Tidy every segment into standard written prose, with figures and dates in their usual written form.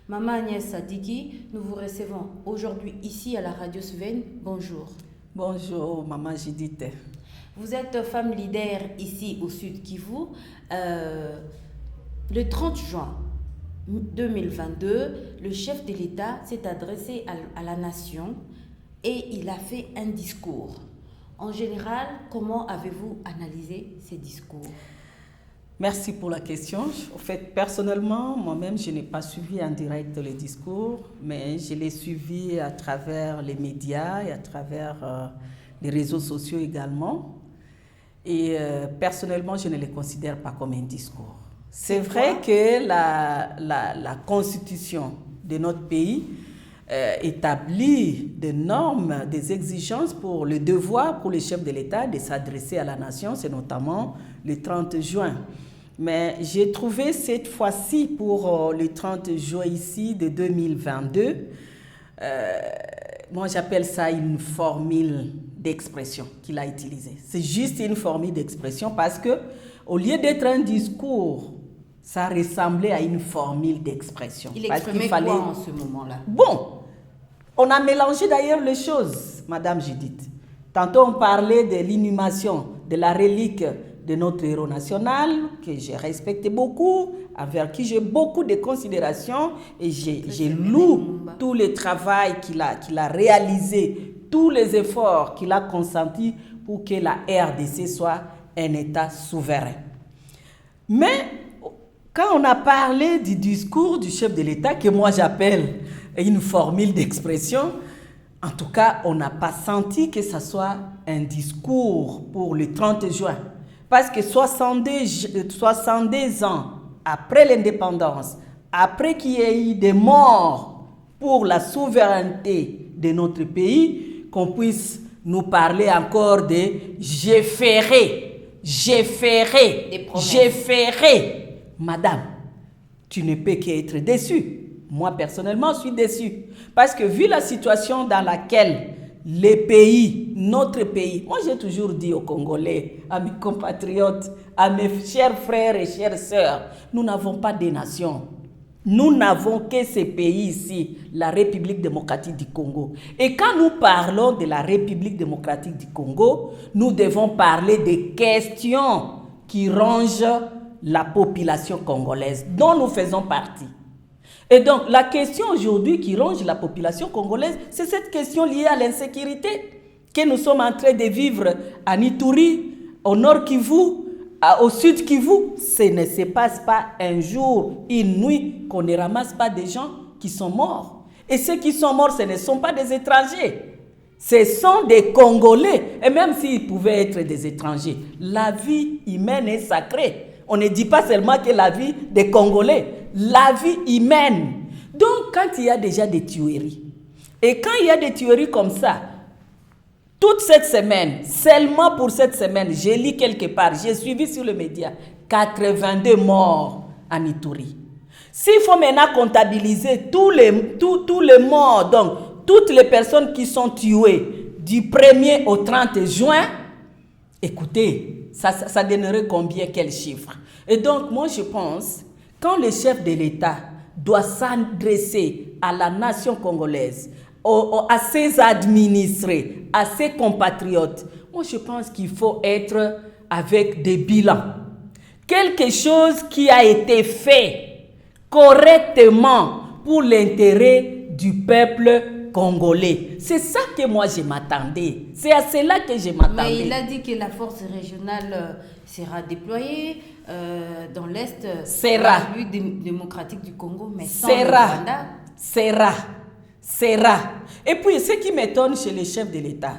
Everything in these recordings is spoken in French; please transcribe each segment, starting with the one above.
Maman Agnès Sadiki, nous vous recevons aujourd'hui ici à la radio Suven. Bonjour. Bonjour, Maman Judith. Vous êtes femme leader ici au Sud Kivu. Le 30 juin 2022, le chef de l'État s'est adressé à la nation et il a fait un discours. En général, comment avez-vous analysé ces discours ? Merci pour la question. En fait, personnellement, moi-même, je n'ai pas suivi en direct les discours, mais je l'ai suivi à travers les médias et à travers les réseaux sociaux également. Et personnellement, je ne les considère pas comme un discours. C'est vrai que la constitution de notre pays établit des normes, des exigences pour le devoir pour les chefs de l'État de s'adresser à la nation, c'est notamment le 30 juin. Mais j'ai trouvé cette fois-ci pour le 30 juin ici de 2022, moi j'appelle ça une formule d'expression qu'il a utilisée. C'est juste une formule d'expression parce que au lieu d'être un discours, ça ressemblait à une formule d'expression. Il exprimait quoi en ce moment-là? Bon, on a mélangé d'ailleurs les choses, Madame Judith. Tantôt on parlait de l'inhumation de la relique de notre héros national, que j'ai respecté beaucoup, envers qui j'ai beaucoup de considération, et j'ai loue tout le travail qu'il a réalisé, tous les efforts qu'il a consentis pour que la RDC soit un État souverain. Mais quand on a parlé du discours du chef de l'État, que moi j'appelle une formule d'expression, en tout cas, on n'a pas senti que ce soit un discours pour le 30 juin. Parce que 62 ans après l'indépendance, après qu'il y ait eu des morts pour la souveraineté de notre pays, qu'on puisse nous parler encore de « j'ai ferai ». Madame, tu ne peux qu'être déçue. Moi, personnellement, je suis déçue. Parce que vu la situation dans laquelle les pays, notre pays, moi j'ai toujours dit aux Congolais, à mes compatriotes, à mes chers frères et chères sœurs, nous n'avons pas de nation. Nous n'avons que ces pays ici, la République démocratique du Congo. Et quand nous parlons de la République démocratique du Congo, nous devons parler des questions qui rongent la population congolaise, dont nous faisons partie. Et donc, la question aujourd'hui qui ronge la population congolaise, c'est cette question liée à l'insécurité que nous sommes en train de vivre à Ituri, au Nord Kivu, au Sud Kivu. Ce ne se passe pas un jour, une nuit, qu'on ne ramasse pas des gens qui sont morts. Et ceux qui sont morts, ce ne sont pas des étrangers. Ce sont des Congolais. Et même s'ils pouvaient être des étrangers, la vie humaine est sacrée. On ne dit pas seulement que la vie des Congolais, la vie humaine. Donc, quand il y a déjà des tueries, et quand il y a des tueries comme ça, toute cette semaine, seulement pour cette semaine, j'ai lu quelque part, j'ai suivi sur les médias, 82 morts en Ituri. S'il faut maintenant comptabiliser tous les morts, donc toutes les personnes qui sont tuées du 1er au 30 juin, écoutez, ça donnerait combien, quel chiffre? Et donc, moi, je pense, quand le chef de l'État doit s'adresser à la nation congolaise, à ses administrés, à ses compatriotes, moi, je pense qu'il faut être avec des bilans. Quelque chose qui a été fait correctement pour l'intérêt du peuple congolais. C'est ça que moi je m'attendais. C'est à cela que je m'attendais. Mais il a dit que la force régionale sera déployée dans l'Est de la République démocratique du Congo, mais sans le Rwanda. Sera. Et puis, ce qui m'étonne chez le chef de l'État,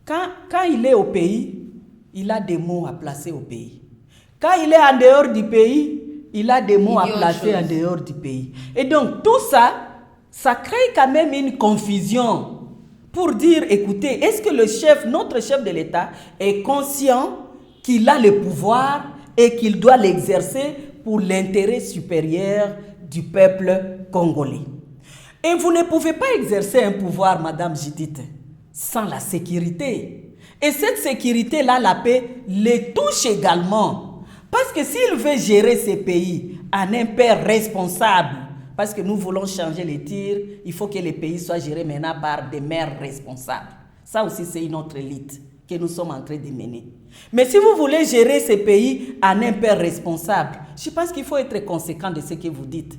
quand il est au pays, il a des mots à placer au pays. Quand il est en dehors du pays, il a des mots à placer en dehors du pays. Et donc, tout ça, ça crée quand même une confusion pour dire, écoutez, est-ce que notre chef de l'État est conscient qu'il a le pouvoir et qu'il doit l'exercer pour l'intérêt supérieur du peuple congolais? Et vous ne pouvez pas exercer un pouvoir, Madame Judith, sans la sécurité. Et cette sécurité-là, la paix, les touche également. Parce que s'il veut gérer ces pays en un père responsable, parce que nous voulons changer les tirs, il faut que les pays soient gérés maintenant par des maires responsables. Ça aussi, c'est une autre élite que nous sommes en train de mener. Mais si vous voulez gérer ces pays en un père responsable, je pense qu'il faut être conséquent de ce que vous dites.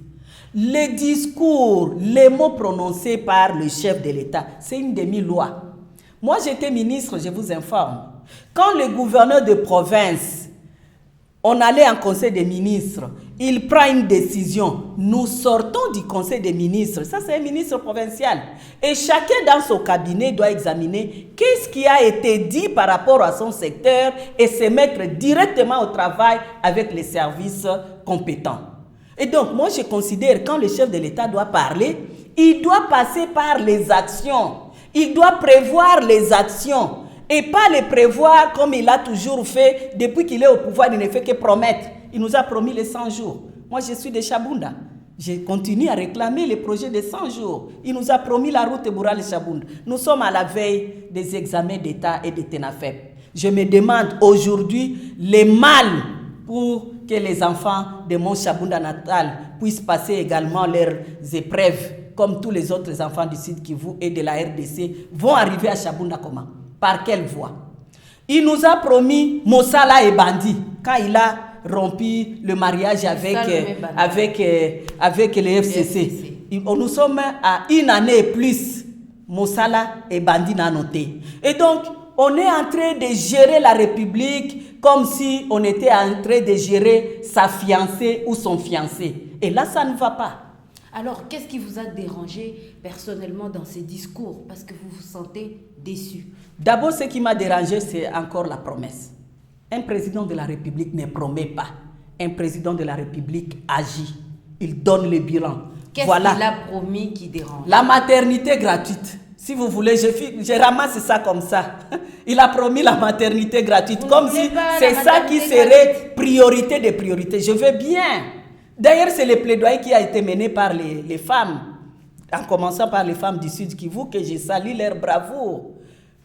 Les discours, les mots prononcés par le chef de l'État, c'est une demi-loi. Moi, j'étais ministre, je vous informe. Quand le gouverneur de province, on allait en conseil des ministres, il prend une décision. Nous sortons du conseil des ministres. Ça, c'est un ministre provincial. Et chacun dans son cabinet doit examiner qu'est-ce qui a été dit par rapport à son secteur et se mettre directement au travail avec les services compétents. Et donc, moi, je considère quand le chef de l'État doit parler, il doit passer par les actions. Il doit prévoir les actions et pas les prévoir comme il a toujours fait depuis qu'il est au pouvoir. Il ne fait que promettre. Il nous a promis les 100 jours. Moi, je suis de Chabunda. Je continue à réclamer les projets de 100 jours. Il nous a promis la route Bourale-Chabunda. Nous sommes à la veille des examens d'État et de TENAFEP. Je me demande aujourd'hui les mal pour que les enfants de mon Chabunda natal puissent passer également leurs épreuves comme tous les autres enfants du Sud Kivu et de la RDC vont arriver à Chabunda comment? Par quelle voie? Il nous a promis Mossala et Bandi quand il a rompu le mariage avec les FCC. Nous sommes à une année et plus. Mossala et Bandi n'a noté. Et donc, on est en train de gérer la République comme si on était en train de gérer sa fiancée ou son fiancé. Et là, ça ne va pas. Alors, qu'est-ce qui vous a dérangé personnellement dans ces discours? Parce que vous vous sentez déçu. D'abord, ce qui m'a dérangé, c'est encore la promesse. Un président de la République ne promet pas. Un président de la République agit. Il donne le bilan. Qu'est-ce qu'il a promis qui dérange? La maternité gratuite. Si vous voulez, je ramasse ça comme ça. Il a promis la maternité gratuite. Comme si c'est ça qui serait priorité des priorités. Je veux bien. D'ailleurs, c'est le plaidoyer qui a été mené par les femmes, en commençant par les femmes du Sud Kivu, que je salue leur bravoure,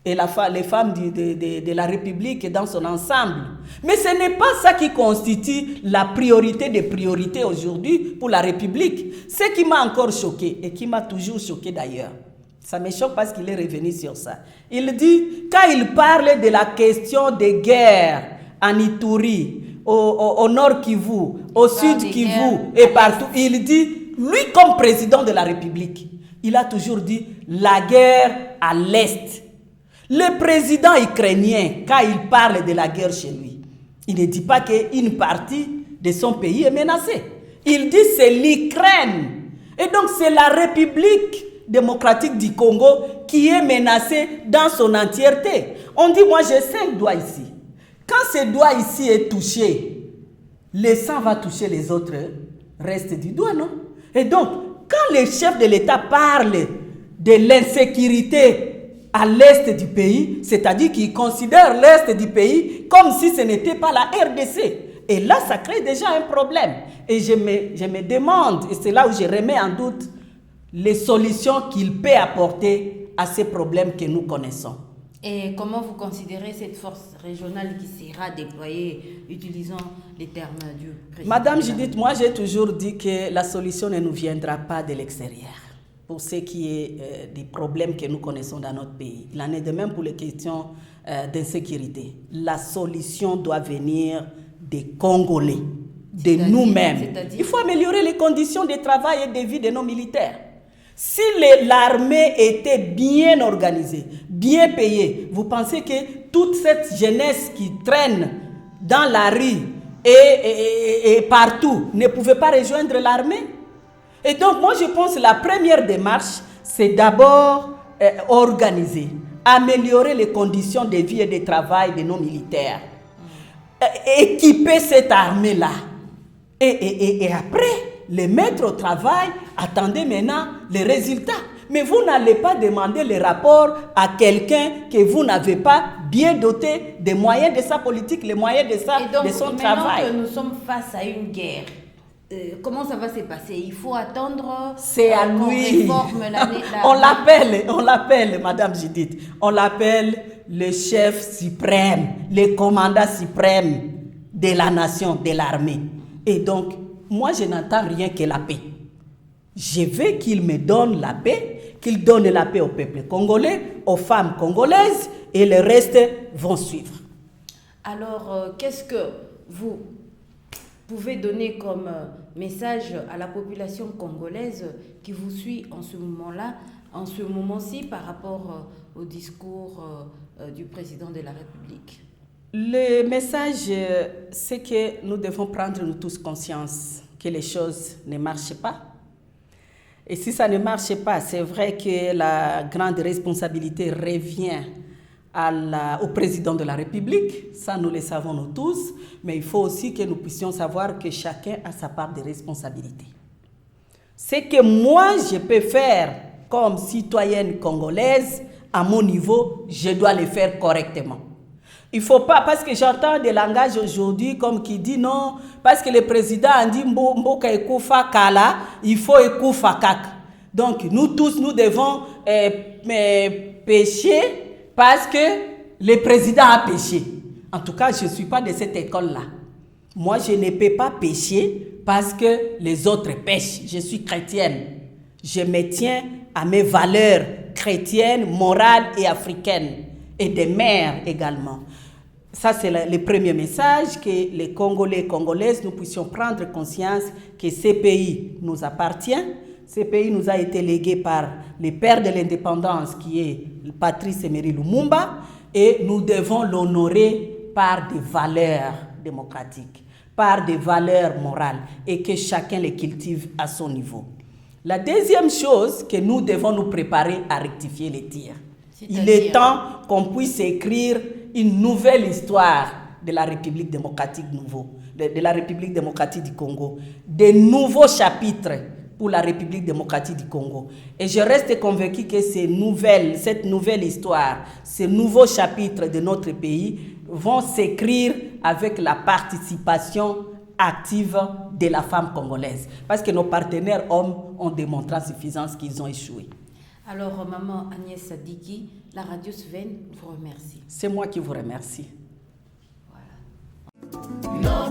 et les femmes de la République dans son ensemble. Mais ce n'est pas ça qui constitue la priorité des priorités aujourd'hui pour la République. Ce qui m'a encore choqué, et qui m'a toujours choqué d'ailleurs, ça me choque parce qu'il est revenu sur ça. Il dit, quand il parle de la question des guerres en Ituri, au nord Kivu, au sud Kivu et partout, il dit, lui comme président de la République, il a toujours dit la guerre à l'Est. Le président ukrainien, quand il parle de la guerre chez lui, il ne dit pas qu'une partie de son pays est menacée. Il dit c'est l'Ukraine. Et donc c'est la République démocratique du Congo qui est menacée dans son entièreté. On dit, moi j'ai 5 doigts ici. Quand ce doigt ici est touché, le sang va toucher les autres restes du doigt, non? Et donc, quand le chef de l'État parle de l'insécurité à l'est du pays, c'est-à-dire qu'il considère l'est du pays comme si ce n'était pas la RDC. Et là, ça crée déjà un problème. Et je me demande, et c'est là où je remets en doute les solutions qu'il peut apporter à ces problèmes que nous connaissons. Et comment vous considérez cette force régionale qui sera déployée, utilisant les termes du président? Madame Judith, moi j'ai toujours dit que la solution ne nous viendra pas de l'extérieur. Pour ce qui est des problèmes que nous connaissons dans notre pays. Il en est de même pour les questions d'insécurité. La solution doit venir des Congolais, de nous-mêmes. Il faut améliorer les conditions de travail et de vie de nos militaires. Si l'armée était bien organisée, bien payée, vous pensez que toute cette jeunesse qui traîne dans la rue et partout ne pouvait pas rejoindre l'armée? Et donc, moi, je pense que la première démarche, c'est d'abord organiser, améliorer les conditions de vie et de travail de nos militaires, équiper cette armée-là. Et après, les mettre au travail, attendez maintenant les résultats. Mais vous n'allez pas demander les rapports à quelqu'un que vous n'avez pas bien doté des moyens de sa politique, les moyens de son travail. Et donc, maintenant que nous sommes face à une guerre, comment ça va se passer? Il faut attendre c'est à qu'on lui. réforme On l'appelle, Madame Judith, on l'appelle le chef suprême, le commandant suprême de la nation, de l'armée. Et donc, moi, je n'entends rien que la paix. Je veux qu'il me donne la paix, qu'il donne la paix au peuple congolais, aux femmes congolaises, et le reste vont suivre. Alors, qu'est-ce que vous pouvez donner comme message à la population congolaise qui vous suit en ce moment-là, en ce moment-ci, par rapport au discours du président de la République? Le message, c'est que nous devons prendre nous tous conscience que les choses ne marchent pas. Et si ça ne marche pas, c'est vrai que la grande responsabilité revient au président de la République. Ça, nous le savons nous tous. Mais il faut aussi que nous puissions savoir que chacun a sa part de responsabilité. Ce que moi, je peux faire comme citoyenne congolaise, à mon niveau, je dois le faire correctement. Il ne faut pas, parce que j'entends des langages aujourd'hui comme qui dit non, parce que le président a dit Mboka Ekoufa Kala, il faut Ekoufa Kaka. Donc nous tous, nous devons pécher parce que le président a péché. En tout cas, je ne suis pas de cette école-là. Moi, je ne peux pas pécher parce que les autres pêchent. Je suis chrétienne. Je me tiens à mes valeurs chrétiennes, morales et africaines. Et des mères également. Ça, c'est le premier message, que les Congolais et Congolaises, nous puissions prendre conscience que ce pays nous appartient. Ce pays nous a été légué par le père de l'indépendance, qui est Patrice Emery Lumumba, et nous devons l'honorer par des valeurs démocratiques, par des valeurs morales, et que chacun les cultive à son niveau. La deuxième chose, que nous devons nous préparer à rectifier les tirs. Il est temps qu'on puisse écrire une nouvelle histoire de la République démocratique de la République démocratique du Congo, de nouveaux chapitres pour la République démocratique du Congo. Et je reste convaincu que cette nouvelle histoire, ces nouveaux chapitres de notre pays vont s'écrire avec la participation active de la femme congolaise. Parce que nos partenaires hommes ont démontré à suffisance qu'ils ont échoué. Alors, maman Agnès Sadiki, la radio Sven vous remercie. C'est moi qui vous remercie. Voilà.